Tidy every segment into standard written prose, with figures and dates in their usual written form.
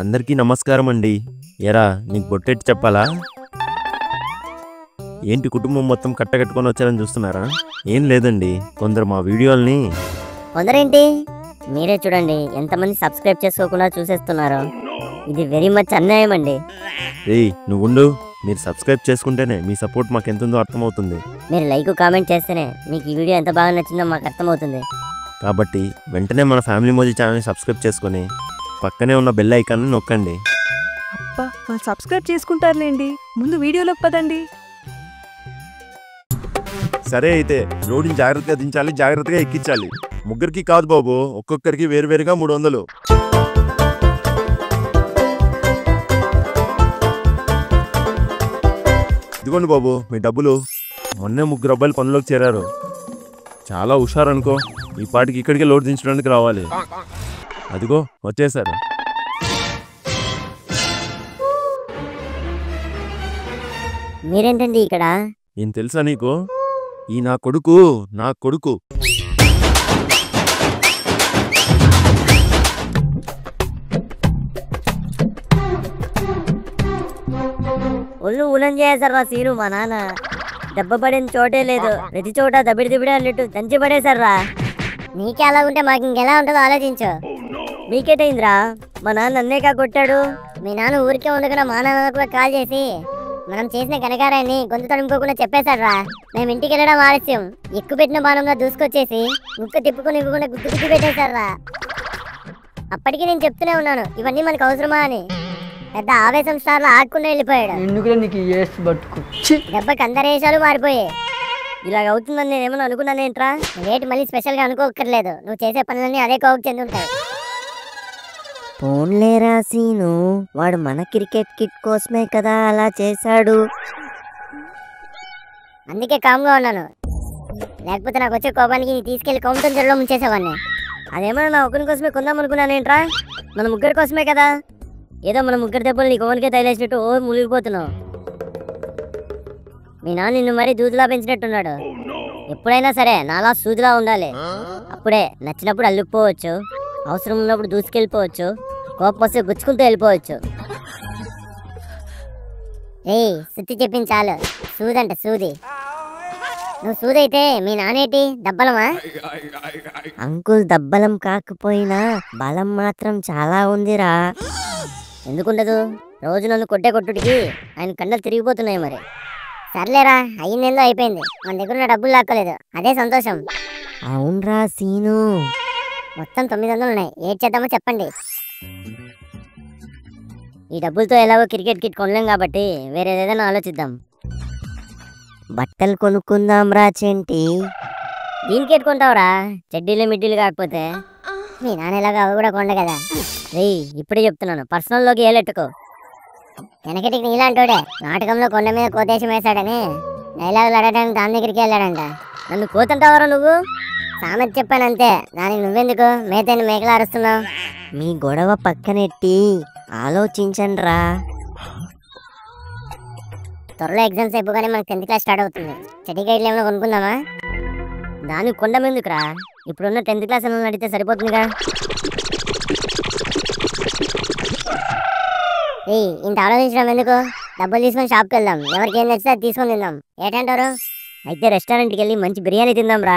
అందరికీ నమస్కారం అండి. ఎరా నీకు బొట్టెట్టి చెప్పాలా? ఏంటి కుటుంబం మొత్తం కట్టకట్టుకొని వచ్చారని చూస్తున్నారా? ఏం లేదండి, కొందరు మా వీడియోల్ని కొందరేంటి మీరే చూడండి ఎంతమంది సబ్స్క్రైబ్ చేసుకోకుండా చూసేస్తున్నారు. ఇది వెరీ మచ్ అన్యాయం అండి. ఏయ్ నువ్వుండు, మీరు సబ్స్క్రైబ్ చేసుకుంటేనే మీ సపోర్ట్ మాకు ఎంతుందో అర్థమవుతుంది. మీరు లైక్ కామెంట్ చేస్తేనే మీకు ఈ వీడియో ఎంత బాగా నచ్చిందో మాకు అర్థమవుతుంది. కాబట్టి వెంటనే మన ఫ్యామిలీ మోజీ ఛానల్ని సబ్స్క్రైబ్ చేసుకొని పక్కనే ఉన్న బెల్ ఐకాన్ని నొక్కండి. అబ్బా వాళ్ళు సబ్స్క్రైబ్ చేసుకుంటారులేండి, ముందు వీడియోలోకి పదండి. సరే అయితే రోడ్డుని జాగ్రత్తగా దించాలి, జాగ్రత్తగా ఎక్కించాలి. ముగ్గురికి కాదు బాబు, ఒక్కొక్కరికి వేరువేరుగా 300. ఇదిగోండి బాబు మీ డబ్బులు. మొన్నే 3 అబ్బాయిలు పనిలోకి చేరారు. చాలా హుషారనుకో, ఈ పాటికి ఇక్కడికే లోడ్ దించడానికి రావాలి. అదిగో వచ్చేసారు. మీరేంటండి ఇక్కడ? ఏం తెలుసా నీకు? ఈ నా కొడుకు ఒళ్ళు ఉలం చేశారా సీను మా నాన్న. దెబ్బ పడిన చోటే లేదు, ప్రతి చోట దబిడి దిబిడి అన్నట్టు దంచి పడేశారా. నీకే అలా ఉంటే మాకు ఇంకెలా ఉంటుందో ఆలోచించు. మీకేటైందిరా? మా నాన్న నన్నేకా కొట్టాడు. మీ నాన్న ఊరికే ఉండకుండా మా నాన్న కూడా కాల్ చేసి మనం చేసిన కనకారాన్ని గొంతు తడుముకోకుండా చెప్పేశాడ్రా. మేము ఇంటికి వెళ్ళడం ఆలస్యం, ఎక్కువ పెట్టిన బాణంగా దూసుకొచ్చేసి ముక్క తిప్పుకొని ఇవ్వకుండా గుర్తు పెట్టేశాడ్రా. అప్పటికి నేను చెప్తూనే ఉన్నాను ఇవన్నీ మనకు అవసరమా అని. పెద్ద ఆవేశం స్టార్ లో ఆడుకుని వెళ్ళిపోయాడు. దెబ్బకి అందరి వేషాలు మారిపోయాయి. ఇలాగ అవుతుందని నేను ఏమన్నా అనుకున్నానేంట్రా? రేటు మళ్ళీ స్పెషల్ గా అనుకోక్కర్లేదు, నువ్వు చేసే పనులన్నీ అదే కోవకు చెంది ఉంటాయి. పోన్లేరా సీను, వాడు మన క్రికెట్ కిట్ కోసమే కదా అలా చేశాడు. అందుకే కామ్గా ఉన్నాను, లేకపోతే నాకు వచ్చే కోపానికి నీ తీసుకెళ్లి కౌంటర్ చెరువులో ముంచేసేవాడిని. అదేమన్నా నా ఒకరి కోసమే కొందాం అనుకున్నానేంట్రా? మన ముగ్గురి కోసమే కదా. ఏదో మన ముగ్గురి దెబ్బలు నీకు ఓనికే తగిలేసినట్టు ఓ మునిగిపోతున్నావు. మీ నాన్న నిన్ను మరీ దూదులా పెంచినట్టున్నాడు. ఎప్పుడైనా సరే నాలా సూదిలా ఉండాలి. అప్పుడే నచ్చినప్పుడు అల్లుకుపోవచ్చు, అవసరం ఉన్నప్పుడు దూసుకెళ్ళిపోవచ్చు, కోపం వస్తే గుచ్చుకుంటూ వెళ్ళిపోవచ్చు. ఏయ్ సుత్తి చెప్పింది చాలు, సూదంట సూది. నువ్వు సూదైతే మీ నానేటి దబ్బలమా? అంకుల్ దబ్బలం కాకపోయినా బలం మాత్రం చాలా ఉందిరా. ఎందుకుండదు? రోజు నన్ను కొట్టే కొట్టుడికి ఆయన కండలు తిరిగిపోతున్నాయి. మరి సర్లేరా, అయ్యిందేందో అయిపోయింది. మన దగ్గర ఉన్న డబ్బులు లాక్కోలేదు, అదే సంతోషం. అవునరా సీను, మొత్తం 900 ఉన్నాయి. ఏం చేద్దామో చెప్పండి. ఈ డబ్బులతో ఎలాగో క్రికెట్ కిట్ కొనలేం కాబట్టి వేరేదేదైనా ఆలోచిద్దాం. బట్టలు కొనుక్కుందాం రా చెంటి. దీనికి ఎట్టుకుంటావురా? చెడ్డీలు మిడ్డీలు కాకపోతే మీ నాన్న ఎలాగో అవి కూడా కొండ కదా. రేయ్ ఇప్పుడే చెప్తున్నాను, పర్సనల్లోకి ఏలెట్టుకో. వెనకటికి నీలాంటోడే నాటకంలో కొండ మీద కోతేశం వేశాడని డైలాగులు అడగడానికి దాని దగ్గరికి వెళ్ళాడంట. నన్ను కోతంటావరా నువ్వు? సామెత చెప్పానంతే, దానికి నువ్వెందుకు మేతని మేకలా అరుస్తున్నావు? మీ గొడవ పక్కనెట్టి ఆలోచించండి రా. త్వరలో ఎగ్జామ్స్ అయిపోగానే మనకు 10th క్లాస్ స్టార్ట్ అవుతుంది. చెడ్డీ గైడ్లు ఏమైనా కొనుక్కుందామా? దానికి కొండ ఎందుకురా, ఇప్పుడున్న 10th క్లాస్ అని అడిగితే సరిపోతుందిగా. ఇంత ఆలోచించడం ఎందుకు? డబ్బులు తీసుకొని షాప్కి వెళ్దాం, ఎవరికి ఏం నచ్చితే అది తీసుకొని తిందాం. ఏంటంటారు? అయితే రెస్టారెంట్కి వెళ్ళి మంచి బిర్యానీ తిందాం రా.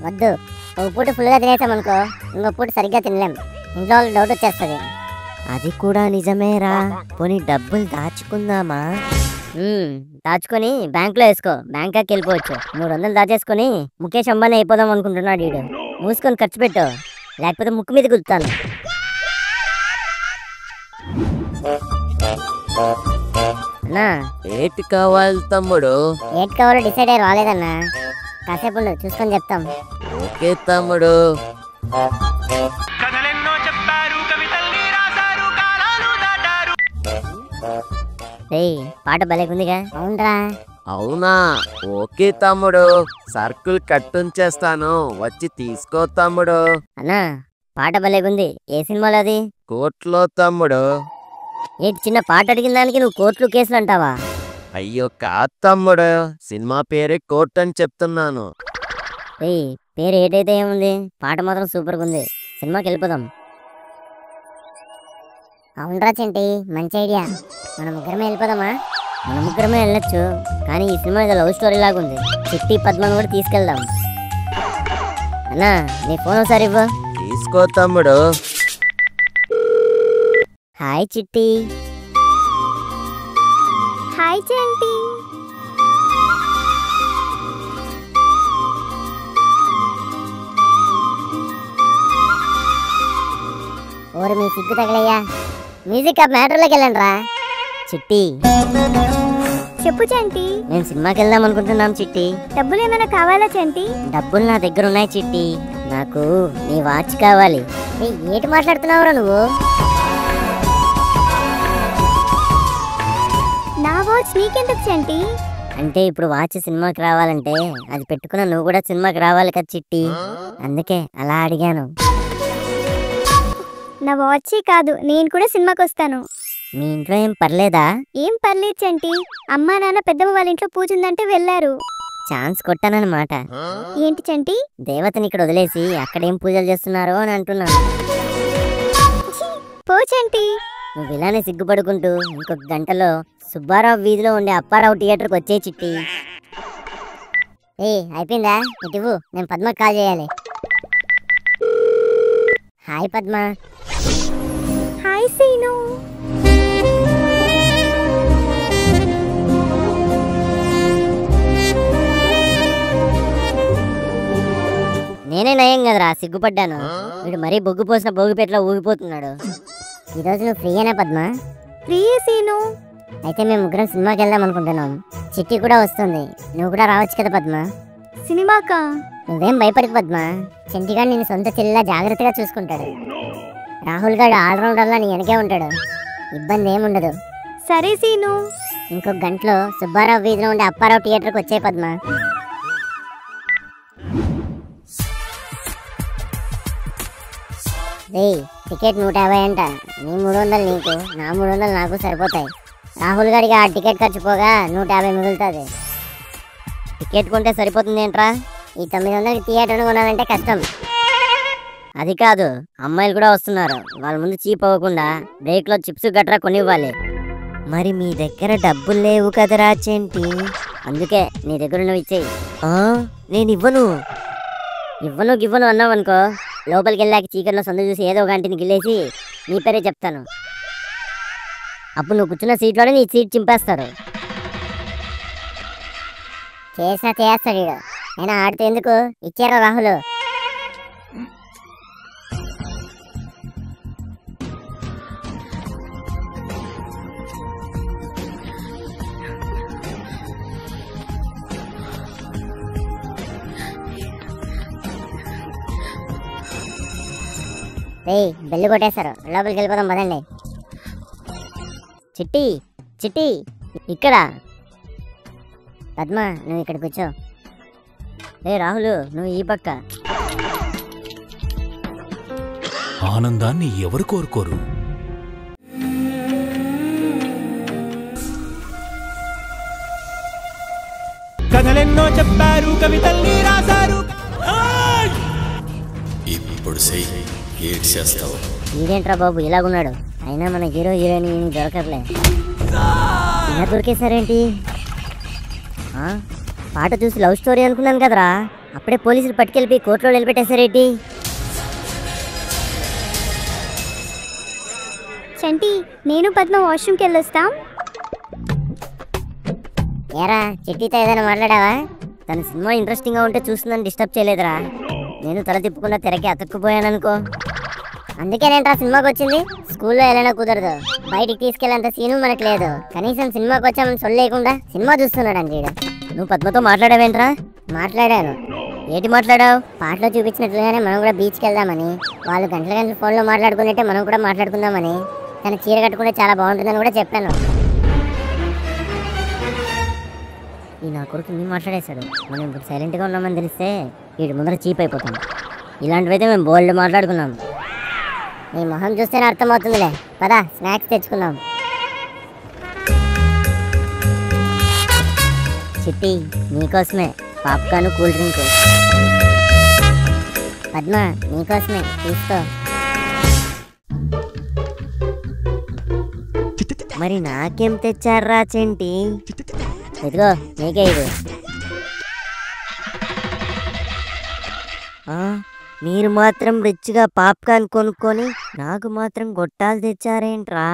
వద్దు, ఒక పూట ఫుల్గా తినేసామనుకో ఇంకో పూట సరిగ్గా తినలేం, ఇంట్లో వాళ్ళు డౌట్ వచ్చేస్తుంది. అది కూడా నిజమేరా. పోనీ డబ్బులు దాచుకుందామా? దాచుకొని బ్యాంకులో వేసుకో, బ్యాంకాకి వెళ్ళిపోవచ్చు. 300 దాచేసుకొని ముఖేష్ అంబానీ అయిపోదాం అనుకుంటున్నాడు వీడు. మూసుకొని ఖర్చు పెట్టు, లేకపోతే ముక్కు మీద గుర్తాను. అన్నా ఏటి కావాలి తమ్ముడు? ఏటి కావాలో డిసైడ్ అయ్యి రాలేదన్నా, కాసేపు చూసుకొని చెప్తాం. ఓకే తమ్ముడు. పాట భలేకుందిగా. అవునరా? అవునా? ఓకే తమ్ముడు, సర్కిల్ కట్టుంచేస్తాను, వచ్చి తీసుకో తమ్ముడు. అన్నా పాట భలేగుంది. ఏ సినిమాలో అది? కోర్టులో తమ్ముడు. ఏంటి చిన్న పాట అడిగిన దానికి నువ్వు కోర్టులు కేసులు అంటావా? అయ్యో కాదు తమ్ముడు, సినిమా పేరే కోర్టు అని చెప్తున్నాను. పేరు ఏటైతే ఏముంది, పాట మాత్రం సూపర్గా ఉంది. సినిమాకి వెళ్ళిపోదాం. అవునరా చెంటి, మంచి ఐడియా. మన ముగ్గురమే వెళ్ళిపోదామా? మన ముగ్గురమే వెళ్ళొచ్చు, కానీ ఈ సినిమా ఏదో లవ్ స్టోరీ లాగా ఉంది. చిట్టి పద్మను కూడా తీసుకెళ్దాం. అన్నా నీ ఫోన్ ఒకసారి ఇవ్వు. తీసుకో తమ్ముడు. హాయ్ చిట్టి. హాయ్ చెంటి. ఓరి మీ సిగ్గు తగలయ్యా. మ్యూజిక్ ఆ మ్యాటర్లోకి వెళ్ళండి రా. చిట్టి చెప్పు చంటి. మేము సినిమాకి వెళ్దాం అనుకుంటున్నాం చిట్టి. డబ్బులు ఏమైనా కావాలా చంటి? డబ్బులు నా దగ్గర ఉన్నాయి చిట్టి. నాకు నీ వాచ్ కావాలి. ఏంటి మాట్లాడుతున్నావురా నువ్వు? నా వాచ్ నీకెందుకు చంటి? అంటే ఇప్పుడు వాచ్ సినిమాకి రావాలంటే అది పెట్టుకున్న నువ్వు కూడా సినిమాకి రావాలి కదా చిట్టి, అందుకే అలా అడిగాను. నా వాచ్ కాదు, నేను కూడా సినిమాకి వస్తాను. మీ ఇంట్లో ఏం పర్లేదా? ఏం పర్లేదు చంటి. అమ్మా నాన్న పెద్దమ్మ వాళ్ళ ఇంట్లో పూజ ఉందంటే వెళ్ళారు. ఛాన్స్ కొట్టానన్నమాట. ఏంటి చంటి? దేవతని ఇక్కడ వదిలేసి అక్కడేం పూజలు చేస్తున్నారో అని అంటున్నాను. పో చంటి. నువ్వు ఇలానే సిగ్గుపడుకుంటూ ఇంకొక గంటలో సుబ్బారావు వీధిలో ఉండే అప్పారావు థియేటర్కి వచ్చే చిట్టి. అయిపోయిందా? ఇటువు, నేను పద్మకి కాల్ చేయాలి. హాయ్ పద్మ. హాయ్ సీను. నేనే నయం కదరా, సిగ్గుపడ్డాను. వీడు మరీ బొగ్గు పోసిన బొగ్గుపేటలో ఊగిపోతున్నాడు. ఈరోజు నువ్వు ఫ్రీయేనా పద్మ? ఫ్రీయే సీను. అయితే మేము ముగ్గురం సినిమాకి వెళ్దాం అనుకుంటున్నాం. చిట్టి కూడా వస్తుంది, నువ్వు కూడా రావచ్చు కదా పద్మ. సినిమాకా? నువ్వేం భయపడకు పద్మ. చెంటిగాడు నేను సొంత చెల్లిలా జాగ్రత్తగా చూసుకుంటాడు. రాహుల్ గారు ఆల్రౌండర్లా నీ వెనకే ఉంటాడు, ఇబ్బంది ఏముండదు. సరే సీను. ఇంకొక గంటలో సుబ్బారావు వీధిలో ఉండే అప్పారావు థియేటర్కి వచ్చే పద్మ. టికెట్ 150 అంట. నీ 300 నీకు, నా 300 నాకు సరిపోతాయి. రాహుల్ గారికి ఆ టికెట్ ఖర్చు పోగా 150 మిగులుతుంది. టికెట్ కొంటే సరిపోతుంది ఏంట్రా? ఈ 900కి థియేటర్ కొనాలంటే కష్టం. అది కాదు, అమ్మాయిలు కూడా వస్తున్నారు. వాళ్ళ ముందు చీప్ అవ్వకుండా బ్రేక్లో చిప్స్ గట్రా కొనివ్వాలి. మరి మీ దగ్గర డబ్బులు లేవు కదరా చెంటి? అందుకే నీ దగ్గర నువ్వు ఇచ్చేయి. నేను ఇవ్వను. గివ్వను అన్నావు అనుకో, లోపలికి వెళ్ళాక చీకట్లో సందు చూసి ఏదో ఒక గంటిని గిల్లేసి నీ పేరే చెప్తాను. అప్పుడు నువ్వు కూర్చున్న సీట్లోనే నీ సీట్ చింపేస్తారు. చేస్తాడు వీడు. అయినా ఆడితే ఎందుకు, ఇచ్చారా రాహుల్? బెల్లు కొట్టేశారు, లోపలికి వెళ్ళిపోదాం పదండి. చిట్టి ఇక్కడ. పద్మ నువ్వు ఇక్కడ కూర్చో. రాహుల్ నువ్వు ఈ పక్క. ఆనందాన్ని ఎవరు కోరుకోరు? కథలెన్నో చెప్పారు, కవితల్ని రాశారు. ఇప్పుడు చెయ్యి, ఏడ్ చేస్తావు. ఇదేంట్రా బాబు ఇలాగున్నాడు? అయినా మన హీరో హీరోయిన్ దొరకట్లే. ఇలా దొరికేశారేంటి? పాట చూసి లవ్ స్టోరీ అనుకున్నాను కదరా, అప్పుడే పోలీసులు పట్టుకెళ్ళి కోర్టులో నిలబెట్టేశారేంటి? చంటి నేను పద్మ వాష్రూమ్కి వెళ్ళొస్తాం. ఏరా చిట్టితో ఏదైనా మాట్లాడావా? తన సినిమా ఇంట్రెస్టింగ్గా ఉంటే చూస్తుందని డిస్టర్బ్ చేయలేదురా. నేను తల తిప్పకుండా తెరకి అతుక్కుపోయాననుకో. అందుకేనేంట్రా సినిమాకి వచ్చింది. స్కూల్లో వెళ్ళినా కుదరదు, బయటికి తీసుకెళ్ళేంత సీను మనకు లేదు. కనీసం సినిమాకి వచ్చామని సొల్లేకుండా సినిమా చూస్తున్నాడు అండి. నువ్వు పద్మతో మాట్లాడావేంట్రా? మాట్లాడాను. ఏంటి మాట్లాడావు? పాటలో చూపించినట్లుగానే మనం కూడా బీచ్కి వెళ్దామని, వాళ్ళు గంటల ఫోన్లో మాట్లాడుకున్నట్టే మనం కూడా మాట్లాడుకుందామని, తన చీర కట్టుకుంటే చాలా బాగుంటుందని కూడా చెప్పాను. ఈ నా కొడుకు నీ మాట్లాడేశాడు. మనం ఇప్పుడు సైలెంట్గా ఉన్నామని తెలిస్తే వీడి ముందర చీప్ అయిపోతాం. ఇలాంటివైతే మేము బోల్డ్ మాట్లాడుకున్నాం. నీ మొహం చూస్తేనే అర్థమవుతుందిలే. పదా స్నాక్స్ తెచ్చుకుందాం. చిట్టి నీకోసమే పాప్కార్న్ కూల్ డ్రింక్. పద్మ నీకోసమే తీసుకో. మరి నాకేం తెచ్చారా చెంటి? ఇదిగో నీకే ఇది. మీరు మాత్రం రిచ్గా పాప్కార్న్ కొనుక్కొని నాకు మాత్రం గొట్టాలు తెచ్చారేంట్రా?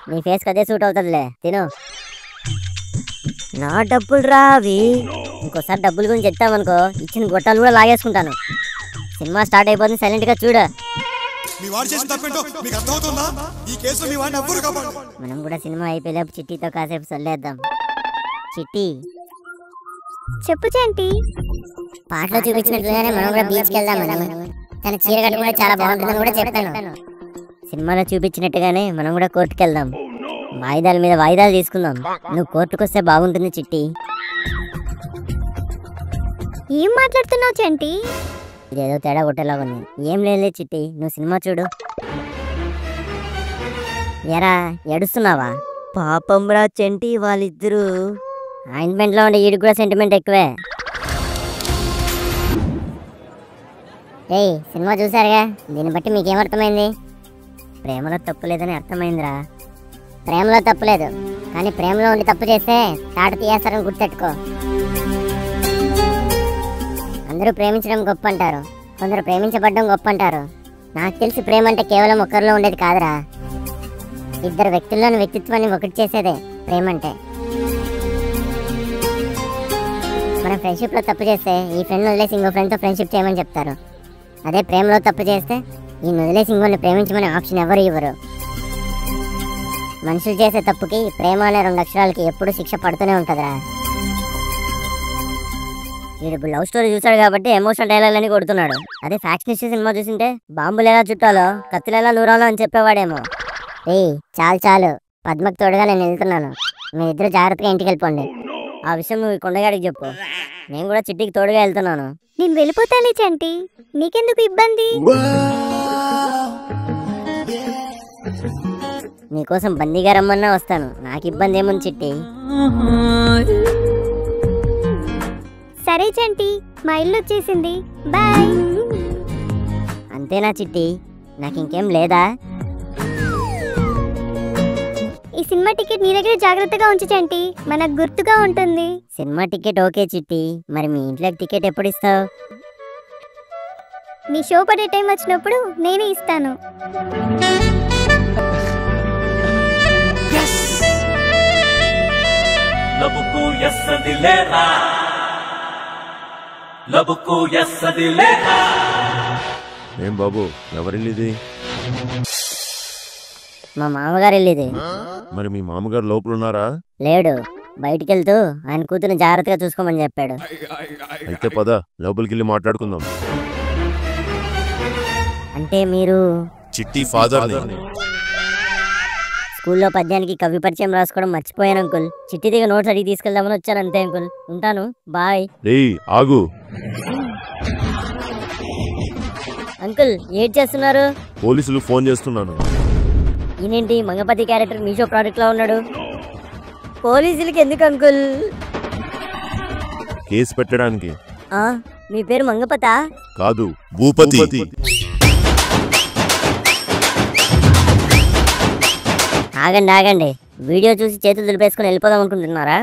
నీ ఫేస్కి అదే సూట్ అవుతుందిలే, తిను. నా డబ్బులు రా అవి. ఇంకోసారి డబ్బుల గురించి చెప్తామనుకో ఇచ్చిన గొట్టాలు కూడా లాగేసుకుంటాను. సినిమా స్టార్ట్ అయిపోతుంది, సైలెంట్గా చూడు. మనం కూడా సినిమా అయిపోయేలోపు చిట్టితో కాసేపు సొల్లేద్దాం. చిట్టి చెప్పు చంటి. పాటలో చూపించినట్లుగానే మనం కూడా బీచ్కి వెళ్దామని. తన చీర కట్టు కూడా చాలా బాగుంటుందని కూడా చెప్పాను. సినిమాలో చూపించినట్టుగానే మనం కూడా కోర్టుకు వెళ్దాం. వాయిదాల మీద వాయిదాలు తీసుకుందాం. నువ్వు కోర్టుకు వస్తే బాగుంటుంది చిట్టి. ఏం మాట్లాడుతున్నావు చంటి? ఇదేదో తేడా కొట్టేలాగా ఉంది. ఏం లేదు చిట్టి, నువ్వు సినిమా చూడు. ఎరా ఏడుస్తున్నావా? పాపం రా చెంటి, వాళ్ళిద్దరూ. ఆయింట్మెంట్లో ఉండే ఈడికి కూడా సెంటిమెంట్ ఎక్కువే. ఏయ్ సినిమా చూసారుగా, దీన్ని బట్టి మీకేమర్థమైంది? ప్రేమలో తప్పు లేదని అర్థమైందిరా. ప్రేమలో తప్పు లేదు, కానీ ప్రేమలో ఉండి తప్పు చేస్తే తాట తీయేస్తారని గుర్తెట్టుకో. అందరూ ప్రేమించడం గొప్ప అంటారు, కొందరు ప్రేమించబడ్డం గొప్ప అంటారు. నాకు తెలిసి ప్రేమ అంటే కేవలం ఒక్కరిలో ఉండేది కాదురా, ఇద్దరు వ్యక్తుల్లోని వ్యక్తిత్వాన్ని ఒకటి చేసేదే ప్రేమ అంటే. మనం ఫ్రెండ్షిప్లో తప్పు చేస్తే ఈ ఫ్రెండ్ వదిలేసి ఇంకో ఫ్రెండ్తో ఫ్రెండ్షిప్ చేయమని చెప్తారు. అదే ప్రేమలో తప్పు చేస్తే ఈ వదిలేసి ఇంకోని ప్రేమించమనే ఆప్షన్ ఎవరు ఇవ్వరు. మనుషులు చేసే తప్పుకి ప్రేమ అనే 2 అక్షరాలకి ఎప్పుడు శిక్ష పడుతూనే ఉంటుందిరా. వీడు లవ్ స్టోరీ చూసాడు కాబట్టి ఎమోషనల్ డైలాగులని కొడుతున్నాడు. అదే ఫ్యాక్షనిస్ట్ సినిమా చూసింటే బాంబులు ఎలా చుట్టాలో కత్తులు ఎలా నూరాలో అని చెప్పేవాడేమో. చాలు చాలు, పద్మకు తోడుగా నేను వెళ్తున్నాను. మీరిద్దరు జాగ్రత్తగా ఇంటికి వెళ్ళిపోండి. ఆ విషయం నువ్వు కొండగాడికి చెప్పు. నేను కూడా చిట్టికి తోడుగా వెళ్తున్నాను. నేను వెళ్ళిపోతాలే చంటి, నీకెందుకు ఇబ్బంది? నీకోసం బందీగా రమ్మన్నా వస్తాను, నాకు ఇబ్బంది ఏముంది చిట్టి. సరే చంటి, మా ఇల్లు వచ్చేసింది, బాయ్. అంతేనా చిట్టి, నాకు ఇంకేం లేదా? ఈ సినిమా టికెట్ నీ దగ్గర జాగ్రత్తగా ఉంచు చంటి, మనకు గుర్తుగా ఉంటుంది. సినిమా టికెట్ ఓకే చిట్టి, మరి మీ ఇంట్లోకి టికెట్ ఎప్పుడు ఇస్తావు? నీ షో పడే టైం వచ్చినప్పుడు నేనే ఇస్తాను. ఏం బాబు, ఎవరిల్లిది? మా మామగారు వెళ్ళేది. మరి మీ మామగారు లోపల ఉన్నారా? లేడు, బయటికి వెళ్తూ ఆయన కూతురు జాగ్రత్తగా చూసుకోమని చెప్పాడు. అయితే పద, లోపలికి వెళ్ళి మాట్లాడుకుందాం. అంటే మీరు చిట్టి ఫాదర్. స్కూల్లో పద్యానికి కవి పరిచయం రాసుకోవడం మర్చిపోయాను అంకుల్. చిట్టి దగ్గర నోట్స్ అడిగి తీసుకెళ్దామని వచ్చాను అంతే అంకుల్. ఉంటాను, బాయ్. ఆగు అంకుల్, ఏడ్ చేస్తున్నారు? పోలీసులు ఫోన్ చేస్తున్నాను. ఈయనేంటి మంగపతి క్యారెక్టర్ మీషో ప్రోడక్ట్ లో ఉన్నాడు? పోలీసులకి ఎందుకు అంకుల్? కేసు పెట్టడానికి. మీ పేరు మంగపతా? కాదు, భూపతి. ఆగండి, వీడియో చూసి చేతులు దులిపేసుకుని వెళ్ళిపోదాం అనుకుంటున్నారా?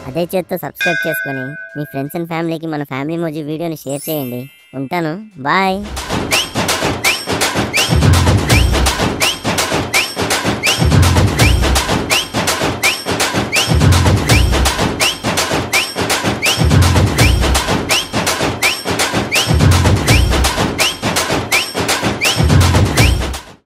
అదే చేత్తో సబ్స్క్రైబ్ చేసుకొని మీ ఫ్రెండ్స్ అండ్ ఫ్యామిలీకి మన ఫ్యామిలీ మోజీ వీడియోని షేర్ చేయండి. ఉంటాను, బాయ్.